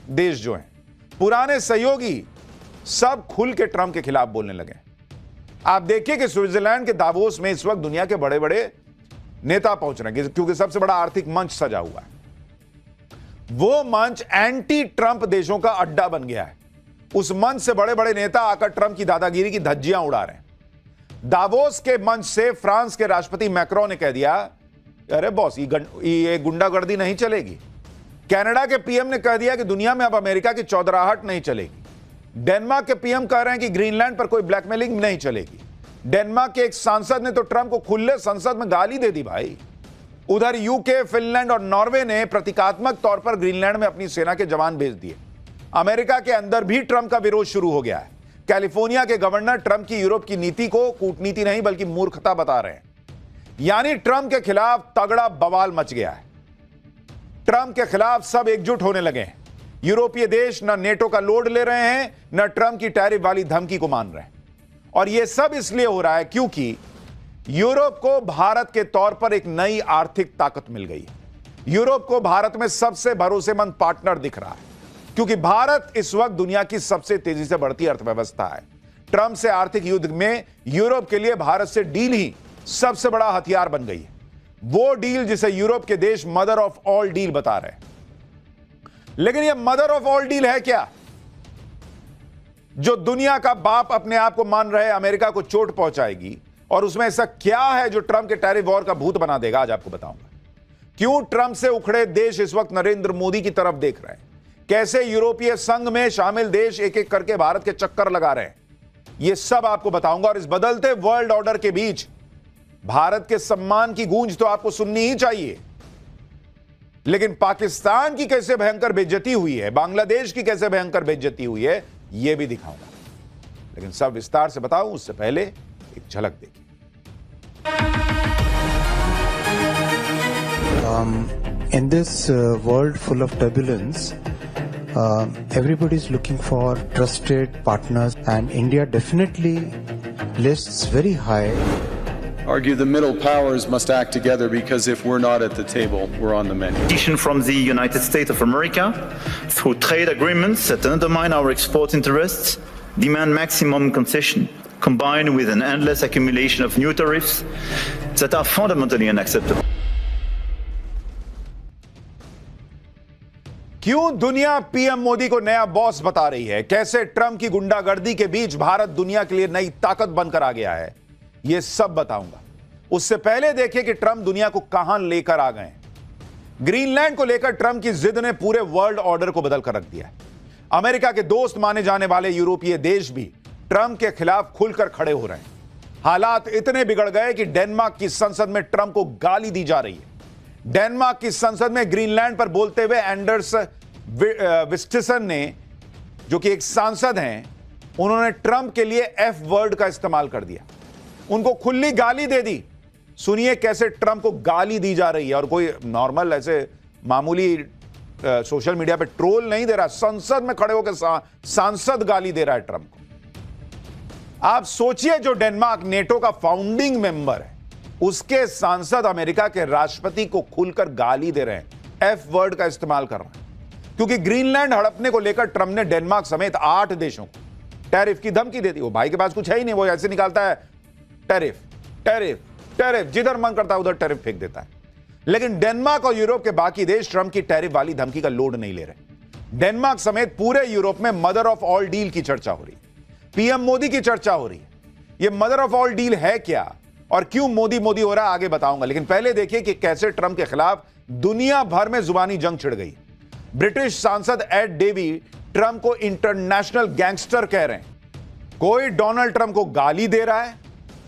देश जो हैं, पुराने सहयोगी सब खुल के ट्रंप के खिलाफ बोलने लगे। आप देखिए कि स्विट्जरलैंड के दावोस में इस वक्त दुनिया के बड़े बड़े नेता पहुंच रहे हैं, क्योंकि सबसे बड़ा आर्थिक मंच सजा हुआ है। वो मंच एंटी ट्रंप देशों का अड्डा बन गया है। उस मंच से बड़े बड़े नेता आकर ट्रंप की दादागिरी की धज्जियां उड़ा रहे हैं। दावोस के मंच से फ्रांस के राष्ट्रपति मैक्रोन ने कह दिया, अरे बॉस, ये गुंडागर्दी नहीं चलेगी। कनाडा के पीएम ने कह दिया कि दुनिया में अब अमेरिका की चौधराहट नहीं चलेगी। डेनमार्क के पीएम कह रहे हैं कि ग्रीनलैंड पर कोई ब्लैकमेलिंग नहीं चलेगी। डेनमार्क के एक सांसद ने तो ट्रंप को खुले संसद में गाली दे दी भाई। उधर यूके, फिनलैंड और नॉर्वे ने प्रतीकात्मक तौर पर ग्रीनलैंड में अपनी सेना के जवान भेज दिए। अमेरिका के अंदर भी ट्रंप का विरोध शुरू हो गया है। कैलिफोर्निया के गवर्नर ट्रंप की यूरोप की नीति को कूटनीति नहीं बल्कि मूर्खता बता रहे हैं। यानी ट्रंप के खिलाफ तगड़ा बवाल मच गया है। ट्रंप के खिलाफ सब एकजुट होने लगे हैं। यूरोपीय देश न नेटो का लोड ले रहे हैं, न ट्रंप की टैरिफ वाली धमकी को मान रहे हैं। और यह सब इसलिए हो रहा है क्योंकि यूरोप को भारत के तौर पर एक नई आर्थिक ताकत मिल गई है। यूरोप को भारत में सबसे भरोसेमंद पार्टनर दिख रहा है, क्योंकि भारत इस वक्त दुनिया की सबसे तेजी से बढ़ती अर्थव्यवस्था है। ट्रंप से आर्थिक युद्ध में यूरोप के लिए भारत से डील ही सबसे बड़ा हथियार बन गई है। वो डील जिसे यूरोप के देश मदर ऑफ ऑल डील बता रहे हैं। लेकिन यह मदर ऑफ ऑल डील है क्या? जो दुनिया का बाप अपने आप को मान रहे अमेरिका को चोट पहुंचाएगी, और उसमें ऐसा क्या है जो ट्रंप के टैरिफ वॉर का भूत बना देगा? आज आपको बताऊंगा क्यों ट्रंप से उखड़े देश इस वक्त नरेंद्र मोदी की तरफ देख रहे हैं, कैसे यूरोपीय संघ में शामिल देश एक एक करके भारत के चक्कर लगा रहे हैं। यह सब आपको बताऊंगा। और इस बदलते वर्ल्ड ऑर्डर के बीच भारत के सम्मान की गूंज तो आपको सुननी ही चाहिए, लेकिन पाकिस्तान की कैसे भयंकर बेइज्जती हुई है, बांग्लादेश की कैसे भयंकर बेइज्जती हुई है, यह भी दिखाऊंगा। लेकिन सब विस्तार से बताऊं उससे पहले एक झलक देखिए। In this world full of turbulence, everybody is looking for trusted partners, and India definitely lists very high. Argue the middle powers must act together, because if we're not at the table, we're on the menu. Competition from the United States of America through trade agreements that undermine our export interests, demand maximum concession, combined with an endless accumulation of new tariffs that are fundamentally unacceptable. क्यों दुनिया PM Modi को नया boss बता रही है? कैसे Trump की गुंडागर्दी के बीच भारत दुनिया के लिए नई ताकत बनकर आ गया है? यह सब बताऊंगा। उससे पहले देखिए कि ट्रंप दुनिया को कहां लेकर आ गए। ग्रीनलैंड को लेकर ट्रंप की जिद ने पूरे वर्ल्ड ऑर्डर को बदल कर रख दिया है। अमेरिका के दोस्त माने जाने वाले यूरोपीय देश भी ट्रंप के खिलाफ खुलकर खड़े हो रहे हैं। हालात इतने बिगड़ गए कि डेनमार्क की संसद में ट्रंप को गाली दी जा रही है। डेनमार्क की संसद में ग्रीनलैंड पर बोलते हुए एंडर्स विस्टिसन ने, जो कि एक सांसद हैं, उन्होंने ट्रंप के लिए एफ वर्ड का इस्तेमाल कर दिया, उनको खुली गाली दे दी। सुनिए कैसे ट्रंप को गाली दी जा रही है, और कोई नॉर्मल ऐसे मामूली सोशल मीडिया पे ट्रोल नहीं दे रहा, संसद में खड़े होकर सांसद गाली दे रहा है ट्रंप को। आप सोचिए, जो डेनमार्क नेटो का फाउंडिंग मेंबर है, उसके सांसद अमेरिका के राष्ट्रपति को खुलकर गाली दे रहे हैं, एफ वर्ड का इस्तेमाल कर रहे हैं, क्योंकि ग्रीनलैंड हड़पने को लेकर ट्रंप ने डेनमार्क समेत 8 देशों को टैरिफ की धमकी दे दी। वो भाई के पास कुछ है ही नहीं, वो ऐसे निकालता है टैरिफ टैरिफ टैरिफ, जिधर मन करता है उधर टैरिफ फेंक देता है। लेकिन डेनमार्क और यूरोप के बाकी देश ट्रंप की टैरिफ वाली धमकी का लोड नहीं ले रहे। डेनमार्क समेत पूरे यूरोप में मदर ऑफ ऑल डील की चर्चा हो रही है, पीएम मोदी की चर्चा हो रही है। यह मदर ऑफ ऑल डील है क्या और क्यों मोदी मोदी हो रहा है, आगे बताऊंगा। लेकिन पहले देखिए कि कैसे ट्रंप के खिलाफ दुनिया भर में जुबानी जंग छिड़ गई। ब्रिटिश सांसद एड डेवी ट्रंप को इंटरनेशनल गैंगस्टर कह रहे हैं। कोई डोनाल्ड ट्रंप को गाली दे रहा है,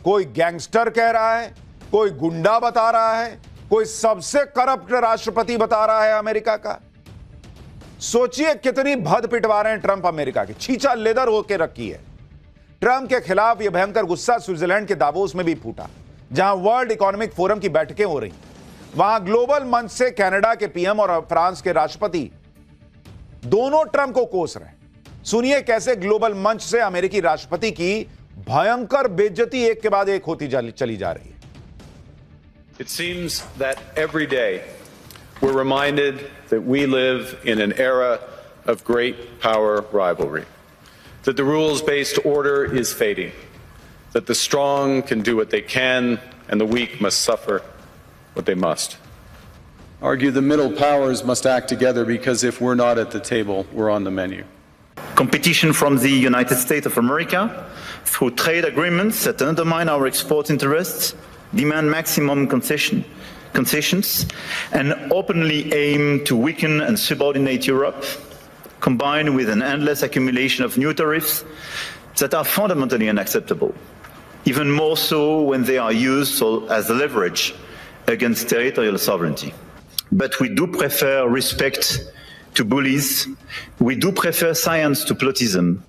कोई गैंगस्टर कह रहा है, कोई गुंडा बता रहा है, कोई सबसे करप्ट राष्ट्रपति बता रहा है अमेरिका का। सोचिए कितनी भद पिटवा रहे हैं ट्रंप अमेरिका की, छींचा लेदर होकर रखी है। ट्रंप के खिलाफ यह भयंकर गुस्सा स्विट्जरलैंड के दावोस में भी फूटा, जहां वर्ल्ड इकोनॉमिक फोरम की बैठकें हो रही। वहां ग्लोबल मंच से कनाडा के पीएम और फ्रांस के राष्ट्रपति दोनों ट्रंप को कोस रहे हैं। सुनिए कैसे ग्लोबल मंच से अमेरिकी राष्ट्रपति की भयंकर बेइज्जती एक के बाद एक होती चली जा रही है। It seems that every day we're reminded that we live in an era of great power rivalry, that the rules-based order is fading, that the strong can do what they can and the weak must suffer what they must. Argue the middle powers must act together because if we're not at the table, we're on the menu. Competition from the United States of America through trade agreements that undermine our export interests, demand maximum concessions, and openly aim to weaken and subordinate Europe, combined with an endless accumulation of new tariffs that are fundamentally unacceptable, even more so when they are used as leverage against territorial sovereignty. But we do prefer respect to bullies. We do prefer science to plotism.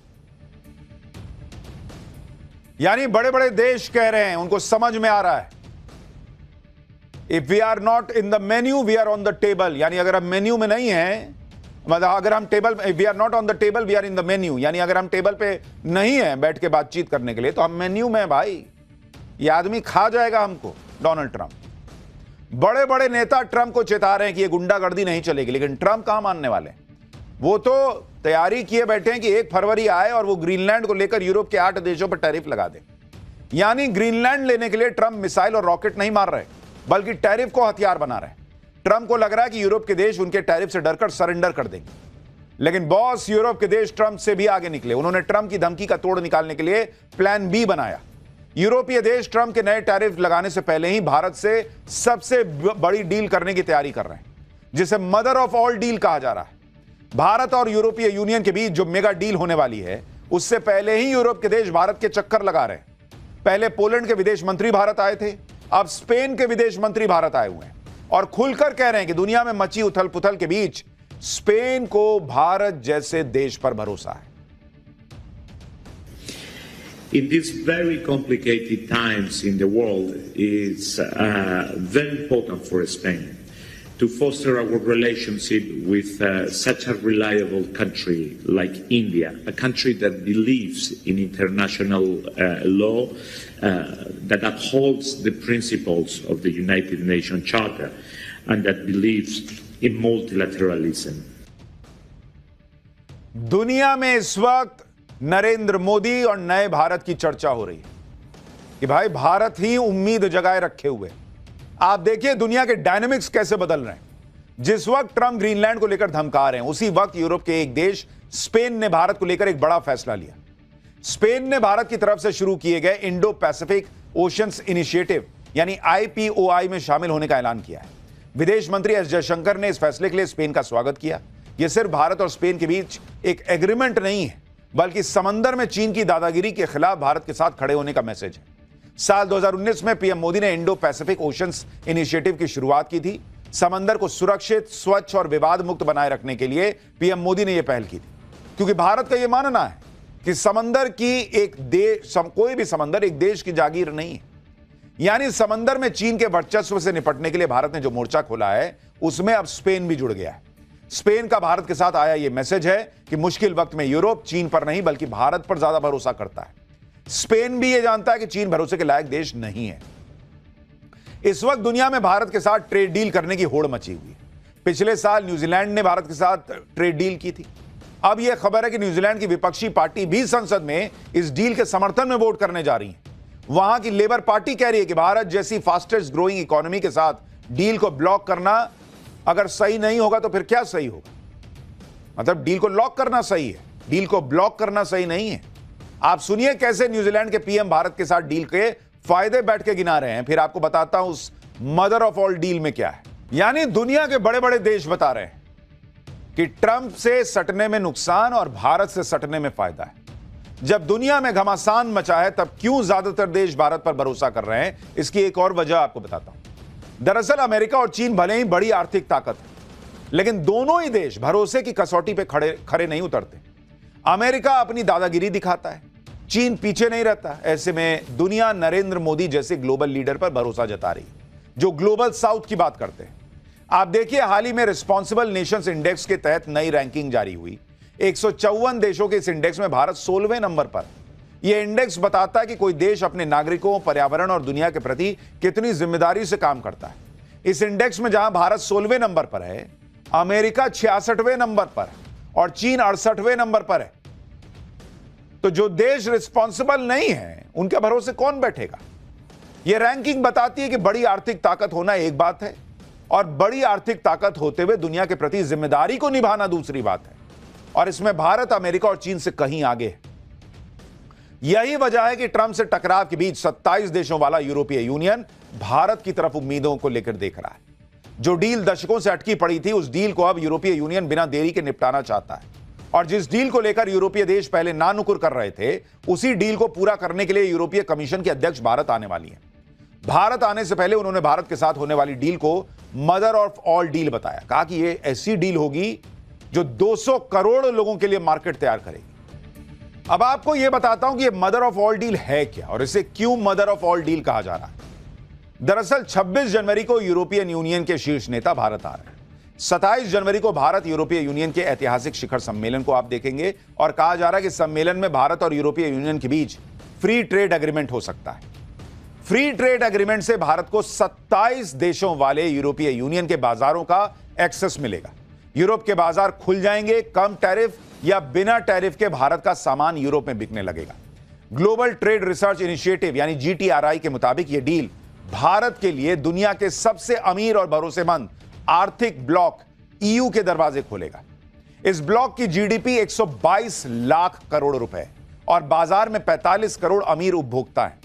यानी बड़े बड़े देश कह रहे हैं, उनको समझ में आ रहा है, if we are not in the menu we are on the table. यानी अगर हम मेन्यू में नहीं हैं, मतलब अगर हम table, we are not on the table we are in the menu, यानी अगर हम टेबल पे नहीं हैं बैठ के बातचीत करने के लिए, तो हम मेन्यू में हैं भाई। ये आदमी खा जाएगा हमको, डोनाल्ड ट्रंप। बड़े बड़े नेता ट्रंप को चेता रहे हैं कि ये गुंडागर्दी नहीं चलेगी, लेकिन ट्रंप कहां मानने वाले? वो तो तैयारी किए बैठे हैं कि 1 फरवरी आए और वो ग्रीनलैंड को लेकर यूरोप के 8 देशों पर टैरिफ लगा दे। यानी ग्रीनलैंड लेने के लिए ट्रंप मिसाइल और रॉकेट नहीं मार रहे, बल्कि टैरिफ को हथियार बना रहे हैं। ट्रंप को लग रहा है कि यूरोप के देश उनके टैरिफ से डरकर सरेंडर कर देंगे, लेकिन बॉस यूरोप के देश ट्रंप से भी आगे निकले। उन्होंने ट्रंप की धमकी का तोड़ निकालने के लिए प्लान बी बनाया। यूरोपीय देश ट्रंप के नए टैरिफ लगाने से पहले ही भारत से सबसे बड़ी डील करने की तैयारी कर रहे हैं, जिसे मदर ऑफ ऑल डील कहा जा रहा है। भारत और यूरोपीय यूनियन के बीच जो मेगा डील होने वाली है, उससे पहले ही यूरोप के देश भारत के चक्कर लगा रहे हैं। पहले पोलैंड के विदेश मंत्री भारत आए थे, अब स्पेन के विदेश मंत्री भारत आए हुए हैं और खुलकर कह रहे हैं कि दुनिया में मची उथल पुथल के बीच स्पेन को भारत जैसे देश पर भरोसा है। In these very complicated times in the world, it's very important for Spain to foster our relationship with such a reliable country like India, a country that believes in international law, that upholds the principles of the United Nations Charter, and that believes in multilateralism. दुनिया में इस वक्त नरेंद्र मोदी और नए भारत की चर्चा हो रही है कि भाई भारत ही उम्मीद जगाए रखे हुए। आप देखिए दुनिया के डायनामिक्स कैसे बदल रहे हैं। जिस वक्त ट्रंप ग्रीनलैंड को लेकर धमका रहे हैं, उसी वक्त यूरोप के एक देश स्पेन ने भारत को लेकर एक बड़ा फैसला लिया। स्पेन ने भारत की तरफ से शुरू किए गए इंडो पैसिफिक ओशंस इनिशिएटिव यानी IPOI में शामिल होने का ऐलान किया है। विदेश मंत्री एस जयशंकर ने इस फैसले के लिए स्पेन का स्वागत किया। यह सिर्फ भारत और स्पेन के बीच एक एग्रीमेंट नहीं है, बल्कि समंदर में चीन की दादागिरी के खिलाफ भारत के साथ खड़े होने का मैसेज है। साल 2019 में पीएम मोदी ने इंडो पैसिफिक ओशंस इनिशिएटिव की शुरुआत की थी। समंदर को सुरक्षित, स्वच्छ और विवाद मुक्त बनाए रखने के लिए पीएम मोदी ने यह पहल की थी, क्योंकि भारत का यह मानना है कि समंदर की कोई भी समंदर एक देश की जागीर नहीं है। यानी समंदर में चीन के वर्चस्व से निपटने के लिए भारत ने जो मोर्चा खोला है, उसमें अब स्पेन भी जुड़ गया है। स्पेन का भारत के साथ आया यह मैसेज है कि मुश्किल वक्त में यूरोप चीन पर नहीं बल्कि भारत पर ज्यादा भरोसा करता है। स्पेन भी यह जानता है कि चीन भरोसे के लायक देश नहीं है। इस वक्त दुनिया में भारत के साथ ट्रेड डील करने की होड़ मची हुई है। पिछले साल न्यूजीलैंड ने भारत के साथ ट्रेड डील की थी। अब यह खबर है कि न्यूजीलैंड की विपक्षी पार्टी भी संसद में इस डील के समर्थन में वोट करने जा रही है। वहां की लेबर पार्टी कह रही है कि भारत जैसी फास्टेस्ट ग्रोइंग इकोनॉमी के साथ डील को ब्लॉक करना अगर सही नहीं होगा तो फिर क्या सही होगा? मतलब डील को लॉक करना सही है, डील को ब्लॉक करना सही नहीं है। आप सुनिए कैसे न्यूजीलैंड के पीएम भारत के साथ डील के फायदे बैठ के गिना रहे हैं, फिर आपको बताता हूं उस मदर ऑफ ऑल डील में क्या है। यानी दुनिया के बड़े बड़े देश बता रहे हैं कि ट्रंप से सटने में नुकसान और भारत से सटने में फायदा है। जब दुनिया में घमासान मचा है, तब क्यों ज्यादातर देश भारत पर भरोसा कर रहे हैं, इसकी एक और वजह आपको बताता हूं। दरअसल अमेरिका और चीन भले ही बड़ी आर्थिक ताकत है, लेकिन दोनों ही देश भरोसे की कसौटी पे खड़े नहीं उतरते। अमेरिका अपनी दादागिरी दिखाता है, चीन पीछे नहीं रहता। ऐसे में दुनिया नरेंद्र मोदी जैसे ग्लोबल लीडर पर भरोसा जता रही है, जो ग्लोबल साउथ की बात करते हैं। आप देखिए हाल ही में रिस्पॉन्सिबल नेशंस इंडेक्स के तहत नई रैंकिंग जारी हुई। 154 देशों के इस इंडेक्स में भारत 16वें नंबर पर। यह इंडेक्स बताता है कि कोई देश अपने नागरिकों, पर्यावरण और दुनिया के प्रति कितनी जिम्मेदारी से काम करता है। इस इंडेक्स में जहां भारत 16वें नंबर पर है, अमेरिका 66वें नंबर पर और चीन 68वें नंबर पर है। तो जो देश रिस्पॉन्सिबल नहीं है उनके भरोसे कौन बैठेगा? यह रैंकिंग बताती है कि बड़ी आर्थिक ताकत होना एक बात है और बड़ी आर्थिक ताकत होते हुए दुनिया के प्रति जिम्मेदारी को निभाना दूसरी बात है। और इसमें भारत अमेरिका और चीन से कहीं आगे है। यही वजह है कि ट्रंप से टकराव के बीच 27 देशों वाला यूरोपीय यूनियन भारत की तरफ उम्मीदों को लेकर देख रहा है। जो डील दशकों से अटकी पड़ी थी, उस डील को अब यूरोपीय यूनियन बिना देरी के निपटाना चाहता है। और जिस डील को लेकर यूरोपीय देश पहले नानुकुर कर रहे थे, उसी डील को पूरा करने के लिए यूरोपीय कमीशन की अध्यक्ष भारत आने वाली है। भारत आने से पहले उन्होंने भारत के साथ होने वाली डील को मदर ऑफ ऑल डील बताया। कहा कि यह ऐसी डील होगी जो 200 करोड़ लोगों के लिए मार्केट तैयार करेगी। अब आपको यह बताता हूं कि यह मदर ऑफ ऑल डील है क्या और इसे क्यों मदर ऑफ ऑल डील कहा जा रहा है। दरअसल 26 जनवरी को यूरोपियन यूनियन के शीर्ष नेता भारत आ रहे हैं। 27 जनवरी को भारत यूरोपीय यूनियन के ऐतिहासिक शिखर सम्मेलन को आप देखेंगे और कहा जा रहा है कि सम्मेलन में भारत और यूरोपीय यूनियन के बीच फ्री ट्रेड एग्रीमेंट हो सकता है। फ्री ट्रेड एग्रीमेंट से भारत को 27 देशों वाले यूरोपीय यूनियन के बाजारों का एक्सेस मिलेगा। यूरोप के बाजार खुल जाएंगे। कम टैरिफ या बिना टैरिफ के भारत का सामान यूरोप में बिकने लगेगा। ग्लोबल ट्रेड रिसर्च इनिशिएटिव यानी GTRI के मुताबिक यह डील भारत के लिए दुनिया के सबसे अमीर और भरोसेमंद आर्थिक ब्लॉक EU के दरवाजे खोलेगा। इस ब्लॉक की GDP 122 लाख करोड़ रुपए और बाजार में 45 करोड़ अमीर उपभोक्ता हैं।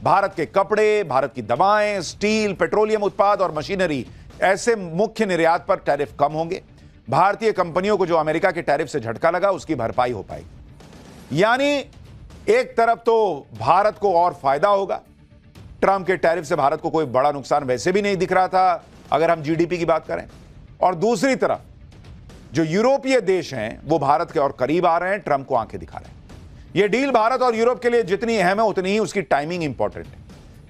भारत के कपड़े, भारत की दवाएं, स्टील, पेट्रोलियम उत्पाद और मशीनरी ऐसे मुख्य निर्यात पर टैरिफ कम होंगे। भारतीय कंपनियों को जो अमेरिका के टैरिफ से झटका लगा उसकी भरपाई हो पाएगी। यानी एक तरफ तो भारत को और फायदा होगा। ट्रंप के टैरिफ से भारत को कोई बड़ा नुकसान वैसे भी नहीं दिख रहा था अगर हम GDP की बात करें। और दूसरी तरफ जो यूरोपीय देश हैं वो भारत के और करीब आ रहे हैं, ट्रंप को आंखें दिखा रहे हैं। यह डील भारत और यूरोप के लिए जितनी अहम है उतनी ही उसकी टाइमिंग इंपॉर्टेंट है,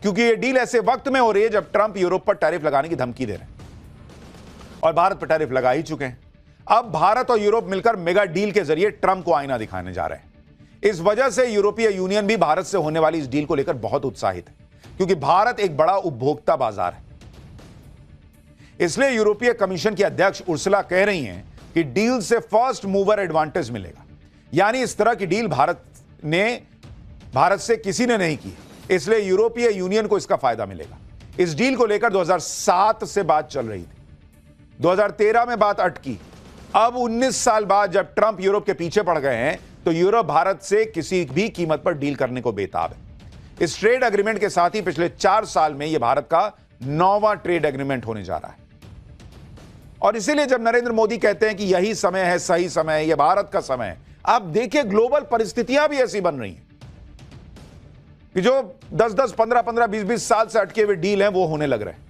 क्योंकि यह डील ऐसे वक्त में हो रही है जब ट्रंप यूरोप पर टैरिफ लगाने की धमकी दे रहे हैं और भारत पर टैरिफ लगा ही चुके हैं। अब भारत और यूरोप मिलकर मेगा डील के जरिए ट्रंप को आईना दिखाने जा रहे हैं। इस वजह से यूरोपीय यूनियन भी भारत से होने वाली इस डील को लेकर बहुत उत्साहित है, क्योंकि भारत एक बड़ा उपभोक्ता बाजार है। इसलिए यूरोपीय कमीशन की अध्यक्ष उर्सुला कह रही हैं कि डील से फर्स्ट मूवर एडवांटेज मिलेगा। यानी इस तरह की डील भारत से किसी ने नहीं की, इसलिए यूरोपीय यूनियन को इसका फायदा मिलेगा। इस डील को लेकर 2007 से बात चल रही थी। 2013 में बात अटकी। अब 19 साल बाद जब ट्रंप यूरोप के पीछे पड़ गए हैं तो यूरोप भारत से किसी भी कीमत पर डील करने को बेताब है। इस ट्रेड एग्रीमेंट के साथ ही पिछले 4 साल में यह भारत का 9वां ट्रेड एग्रीमेंट होने जा रहा है। और इसीलिए जब नरेंद्र मोदी कहते हैं कि यही समय है, सही समय है, यह भारत का समय है, आप देखिए ग्लोबल परिस्थितियां भी ऐसी बन रही हैं कि जो 10-10, 15-15, 20-20 साल से अटके हुए डील हैं वो होने लग रहे हैं।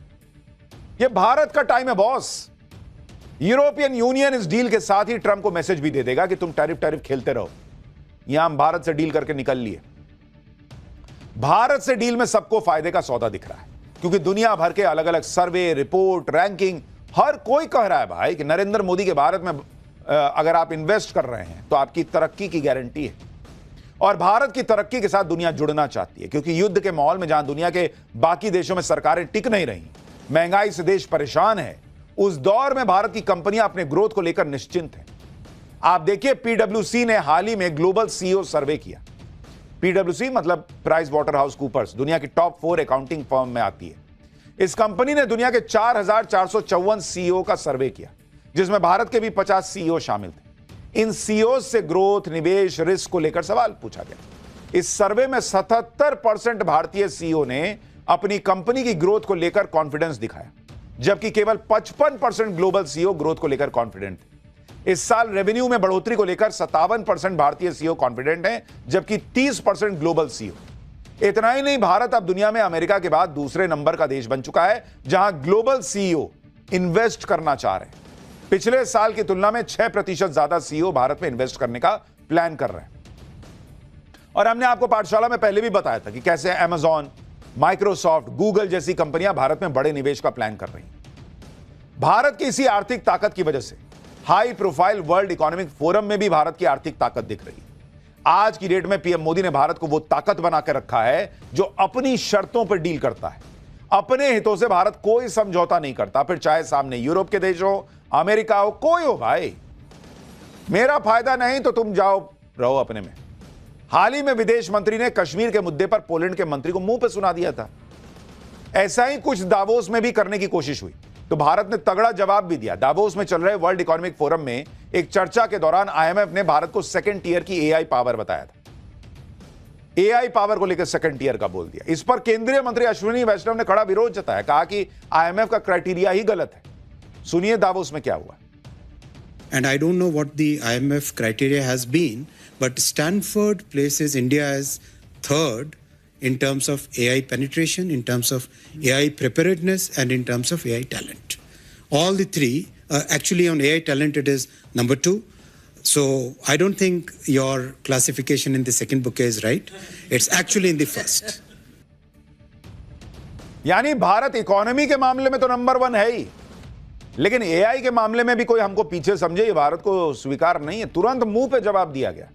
यह भारत का टाइम है बॉस। यूरोपियन यूनियन इस डील के साथ ही ट्रंप को मैसेज भी दे देगा कि तुम टैरिफ खेलते रहो, यहां हम भारत से डील करके निकल लिए। भारत से डील में सबको फायदे का सौदा दिख रहा है, क्योंकि दुनिया भर के अलग अलग सर्वे, रिपोर्ट, रैंकिंग, हर कोई कह रहा है भाई कि नरेंद्र मोदी के भारत में अगर आप इन्वेस्ट कर रहे हैं तो आपकी तरक्की की गारंटी है। और भारत की तरक्की के साथ दुनिया जुड़ना चाहती है, क्योंकि युद्ध के माहौल में जहां दुनिया के बाकी देशों में सरकारें टिक नहीं रही, महंगाई से देश परेशान है, उस दौर में भारत की कंपनियां अपने ग्रोथ को लेकर निश्चिंत हैं। आप देखिए PwC ने हाल ही में ग्लोबल CEO सर्वे किया। PwC मतलब प्राइस वाटर हाउस कूपर्स, दुनिया की टॉप 4 अकाउंटिंग फर्म में आती है। इस कंपनी ने दुनिया के 4454 CEO का सर्वे किया, जिसमें भारत के भी 50 CEO शामिल थे। इन CEO से ग्रोथ, निवेश, रिस्क को लेकर सवाल पूछा गया। इस सर्वे में 77% भारतीय CEO ने अपनी कंपनी की ग्रोथ को लेकर कॉन्फिडेंस दिखाया, जबकि केवल 55% ग्लोबल CEO ग्रोथ को लेकर कॉन्फिडेंट थे। इस साल रेवेन्यू में बढ़ोतरी को लेकर 57% भारतीय CEO कॉन्फिडेंट हैं, जबकि 30% ग्लोबल CEO। इतना ही नहीं, भारत अब दुनिया में अमेरिका के बाद दूसरे नंबर का देश बन चुका है जहां ग्लोबल CEO इन्वेस्ट करना चाह रहे हैं। पिछले साल की तुलना में 6% ज्यादा CEO भारत में इन्वेस्ट करने का प्लान कर रहे हैं। और हमने आपको पाठशाला में पहले भी बताया था कि कैसे Amazon, माइक्रोसॉफ्ट, गूगल जैसी कंपनियां भारत में बड़े निवेश का प्लान कर रही हैं। भारत की इसी आर्थिक ताकत की वजह से high profile world economic forum में भी भारत की आर्थिक ताकत दिख रही है। आज की डेट में पीएम मोदी ने भारत को वो ताकत बनाकर रखा है जो अपनी शर्तों पर डील करता है। अपने हितों से भारत कोई समझौता नहीं करता, फिर चाहे सामने यूरोप के देश हो, अमेरिका हो, कोई हो भाई। मेरा फायदा नहीं तो तुम जाओ रहो अपने में। हाल ही में विदेश मंत्री ने कश्मीर के मुद्दे पर पोलैंड के मंत्री को मुंह पे सुना दिया था। ऐसा ही कुछ दावोस में भी करने की कोशिश हुई तो भारत ने तगड़ा जवाब भी दिया। दावोस में चल रहे वर्ल्ड इकोनॉमिक फोरम में एक चर्चा के दौरान आईएमएफ ने भारत को सेकंड टियर की एआई पावर बताया था। एआई पावर को लेकर सेकंड टियर का बोल दिया। इस पर केंद्रीय मंत्री अश्विनी वैष्णव ने खड़ा विरोध जताया, कहा कि आईएमएफ का क्राइटेरिया ही गलत है। सुनिए दावोस में क्या हुआ। And I don't know what the IMF criteria has been, but Stanford places India as third in terms of AI penetration, in terms of AI preparedness, and in terms of AI talent. All the three, actually on AI talent it is number 2. So I don't think your classification in the second bouquet is right. It's actually in the first. यानी Bharat economy के मामले में तो number 1 है ही, लेकिन AI के मामले में भी कोई हमको पीछे समझे, ये भारत को स्वीकार नहीं है। तुरंत मुंह पे जवाब दिया गया।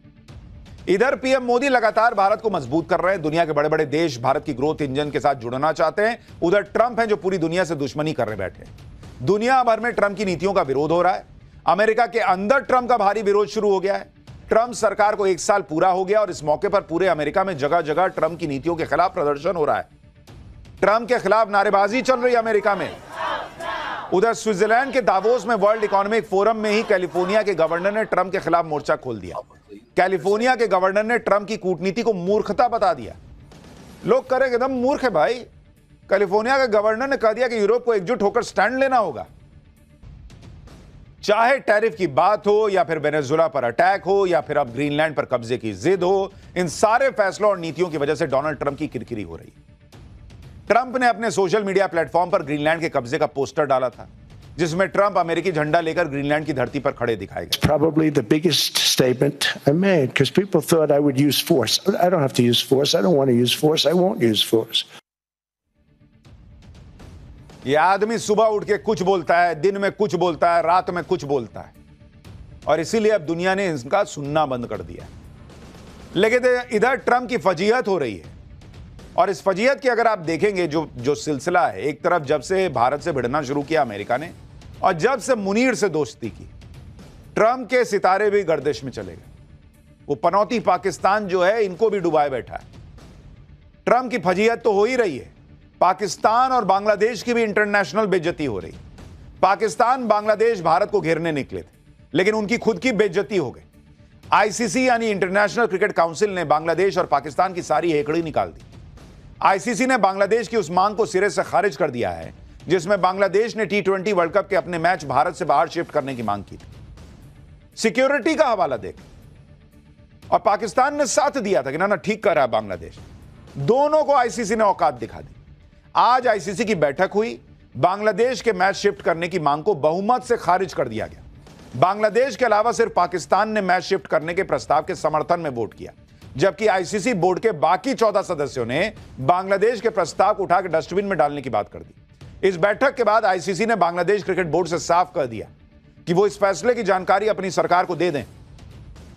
इधर पीएम मोदी लगातार भारत को मजबूत कर रहे हैं। दुनिया के बड़े बड़े देश भारत की ग्रोथ इंजन के साथ जुड़ना चाहते हैं। उधर ट्रंप हैं जो पूरी दुनिया से दुश्मनी करने बैठे हैं। दुनिया भर में ट्रंप की नीतियों का विरोध हो रहा है। अमेरिका के अंदर ट्रंप का भारी विरोध शुरू हो गया है। ट्रंप सरकार को 1 साल पूरा हो गया और इस मौके पर पूरे अमेरिका में जगह जगह ट्रंप की नीतियों के खिलाफ प्रदर्शन हो रहा है। ट्रंप के खिलाफ नारेबाजी चल रही है अमेरिका में। उधर स्विट्जरलैंड के दावोस में वर्ल्ड इकोनॉमिक फोरम में ही कैलिफोर्निया के गवर्नर ने ट्रंप के खिलाफ मोर्चा खोल दिया। कैलिफोर्निया के गवर्नर ने ट्रंप की कूटनीति को मूर्खता बता दिया। लोग करेंगे एकदम मूर्ख है भाई। कैलिफोर्निया के गवर्नर ने कह दिया कि यूरोप को एकजुट होकर स्टैंड लेना होगा। चाहे टैरिफ की बात हो या फिर वेनेजुएला पर अटैक हो या फिर अब ग्रीनलैंड पर कब्जे की जिद हो, इन सारे फैसलों और नीतियों की वजह से डोनाल्ड ट्रंप की किरकिरी हो रही है। ट्रंप ने अपने सोशल मीडिया प्लेटफॉर्म पर ग्रीनलैंड के कब्जे का पोस्टर डाला था, जिसमें ट्रंप अमेरिकी झंडा लेकर ग्रीनलैंड की धरती पर खड़े दिखाए गए। Probably the biggest statement I made, because people thought I would use force. I don't have to use force. I don't want to use force. I won't use force. ये आदमी सुबह उठ के कुछ बोलता है, दिन में कुछ बोलता है, रात में कुछ बोलता है, और इसीलिए अब दुनिया ने इसका सुनना बंद कर दिया। लेकिन इधर ट्रंप की फजीहत हो रही है, और इस फजीहत की अगर आप देखेंगे जो सिलसिला है, एक तरफ जब से भारत से भिड़ना शुरू किया अमेरिका ने, और जब से मुनीर से दोस्ती की, ट्रंप के सितारे भी गर्दिश में चले गए। वो पनौती पाकिस्तान जो है, इनको भी डुबाए बैठा है। ट्रंप की फजीहत तो हो ही रही है, पाकिस्तान और बांग्लादेश की भी इंटरनेशनल बेइज्जती हो रही। पाकिस्तान बांग्लादेश भारत को घेरने निकले थे, लेकिन उनकी खुद की बेइज्जती हो गई। आईसीसी यानी इंटरनेशनल क्रिकेट काउंसिल ने बांग्लादेश और पाकिस्तान की सारी हेकड़ी निकाल दी। आईसीसी ने बांग्लादेश की उस मांग को सिरे से खारिज कर दिया है जिसमें बांग्लादेश ने T20 वर्ल्ड कप के अपने मैच भारत से बाहर शिफ्ट करने की मांग की थी। सिक्योरिटी का हवाला देख, और पाकिस्तान ने साथ दिया था कि ना ठीक कर रहा है बांग्लादेश। दोनों को आईसीसी ने औकात दिखा दी। आज आईसीसी की बैठक हुई, बांग्लादेश के मैच शिफ्ट करने की मांग को बहुमत से खारिज कर दिया गया। बांग्लादेश के अलावा सिर्फ पाकिस्तान ने मैच शिफ्ट करने के प्रस्ताव के समर्थन में वोट किया, जबकि आईसीसी बोर्ड के बाकी 14 सदस्यों ने बांग्लादेश के प्रस्ताव को उठाकर डस्टबिन में डालने की बात कर दी। इस बैठक के बाद आईसीसी ने बांग्लादेश क्रिकेट बोर्ड से साफ कर दिया कि वो इस फैसले की जानकारी अपनी सरकार को दे दें।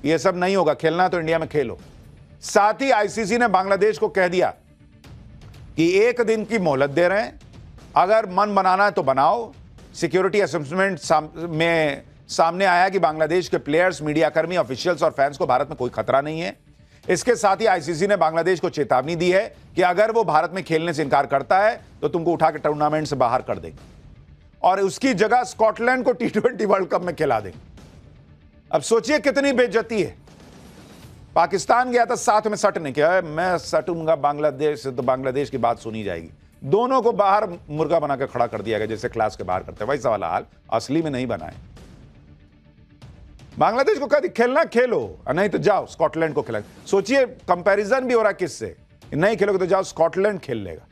यह सब नहीं होगा, खेलना तो इंडिया में खेलो। साथ ही आईसीसी ने बांग्लादेश को कह दिया कि 1 दिन की मोहलत दे रहे हैं, अगर मन बनाना है तो बनाओ। सिक्योरिटी असेसमेंट में सामने आया कि बांग्लादेश के प्लेयर्स, मीडियाकर्मी, ऑफिशियल्स और फैंस को भारत में कोई खतरा नहीं है। इसके साथ ही आईसीसी ने बांग्लादेश को चेतावनी दी है कि अगर वो भारत में खेलने से इनकार करता है तो तुमको उठा के टूर्नामेंट से बाहर कर देंगे और उसकी जगह स्कॉटलैंड को T20 वर्ल्ड कप में खिला देंगे। अब सोचिए कितनी बेइज्जती है। पाकिस्तान गया था साथ में सटने के, मैं सटूंगा बांग्लादेश से तो बांग्लादेश की बात सुनी जाएगी। दोनों को बाहर मुर्गा बनाकर खड़ा कर दिया गया, जैसे क्लास के बाहर करते हैं वैसा वाला हाल असली में नहीं बनाए। बांग्लादेश को कहती खेलना खेलो, नहीं तो जाओ स्कॉटलैंड को खिला। सोचिए कंपैरिजन भी हो रहा है किससे, नहीं खेलोगे तो जाओ स्कॉटलैंड खेल लेगा।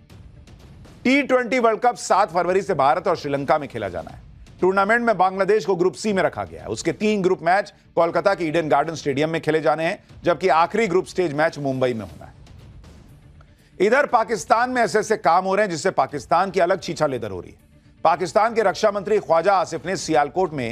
T20 वर्ल्ड कप 7 फरवरी से भारत और श्रीलंका में खेला जाना है। टूर्नामेंट में बांग्लादेश को ग्रुप सी में रखा गया है। उसके 3 ग्रुप मैच कोलकाता के ईडन गार्डन स्टेडियम में खेले जाने हैं, जबकि आखिरी ग्रुप स्टेज मैच मुंबई में होना है। इधर पाकिस्तान में ऐसे काम हो रहे हैं जिससे पाकिस्तान की अलग छीछा लेदर हो रही है। पाकिस्तान के रक्षा मंत्री ख्वाजा आसिफ ने सियालकोट में